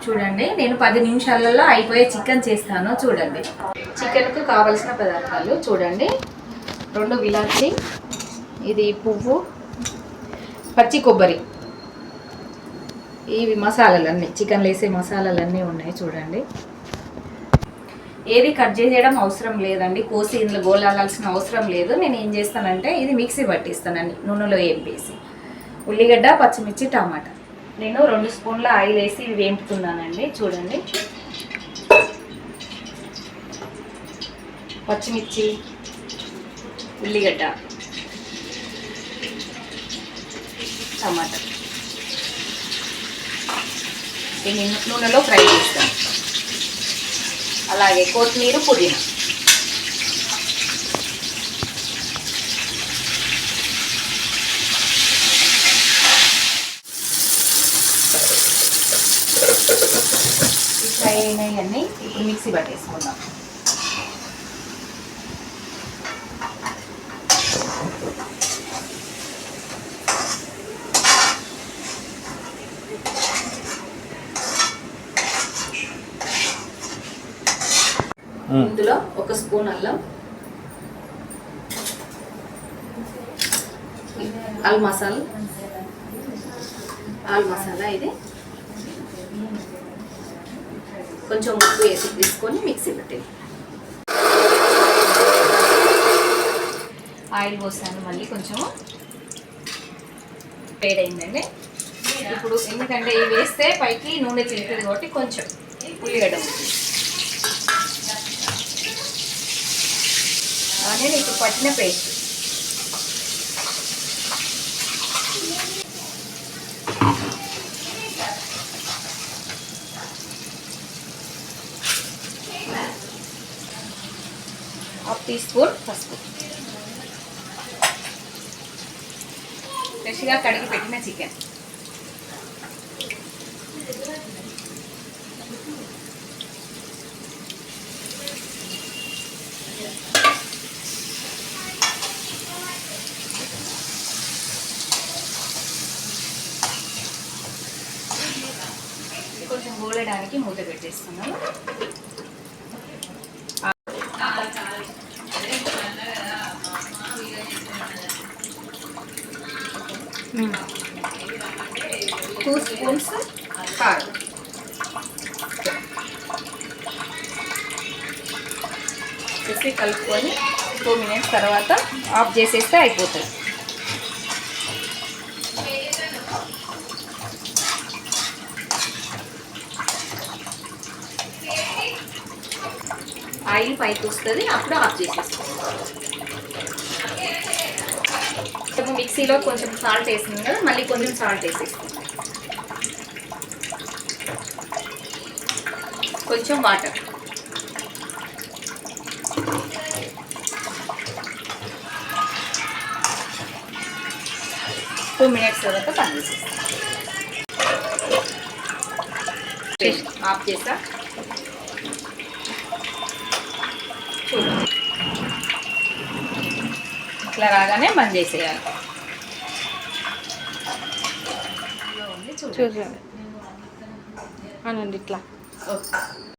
చూడండి నేను 10 నిమిషాలలో అయిపోయే చికెన్ చేస్తాను. చూడండి చికెన్కు కావలసిన పదార్థాలు చూడండి. 2 ఇలాచి, ఇది పువ్వు, పచ్చి కొబ్బరి, ఇవి మసాలాలన్నీ చికెన్లో వేసే మసాలాలన్నీ ఉన్నాయి. చూడండి ఏది కట్ చేయడం అవసరం లేదండి, కోసి ఇందులో గోలాల్సిన అవసరం లేదు. నేను ఏం చేస్తానంటే ఇది మిక్సీ పట్టిస్తానండి నూనెలో వేసి. ఉల్లిగడ్డ, పచ్చిమిర్చి, టమాటా. నేను 2 స్పూన్ల ఆయిల్ వేసి ఇవి వేపుతున్నానండి. చూడండి పచ్చిమిర్చి, ఉల్లిగడ్డ, టమాటా దీన్ని నూనెలో ఫ్రై చేస్తాను. అలాగే కొత్తిమీర, పుదీనా. ఫ్రై అయినాయన్నీ ఇప్పుడు మిక్సీ పట్టేసుకుందాం. ఇందులో 1 స్పూన్ అల్లం, ఆల్ మసాలా ఇది కొంచెం ఉప్పు వేసి తీసుకొని మిక్సీ పెట్టేది. ఆయిల్ పోసాను, మళ్ళీ కొంచెము వేడైందండి. ఇప్పుడు ఎందుకంటే ఇవి వేస్తే పైకి నూనె చిలుకుతుంది కాబట్టి కొంచెం ఉల్లిగడ్డ ఉంటుంది. నేను ఇప్పుడు పట్టిన పేస్ట్ హాఫ్ టీ స్పూన్ పసుపు, ఫ్రెష్గా కడిగి పెట్టిన చికెన్, కొంచెం గోలడానికి మూత పెట్టేస్తున్నాను. టూ స్పూన్స్ కారం, వేసి కలుపుకొని 2 మినిట్స్ తర్వాత ఆఫ్ చేసేస్తే అయిపోతుంది. ఆయిల్ పైకి వస్తుంది, అప్పుడు ఆఫ్ చేసేస్తాం. మిక్సీలో కొంచెం సాల్ట్ వేసింది కదా, మళ్ళీ కొంచెం సాల్ట్ వేసేస్తాం. కొంచెం వాటర్, టూ మినిట్స్ తర్వాత పని చేసేస్తాం. ఆఫ్ చేసా. చూడండి ఇట్లా రాగానే బంద్ చేసేయాలి. చూడండి అనండి ఇట్లా. ఓకే.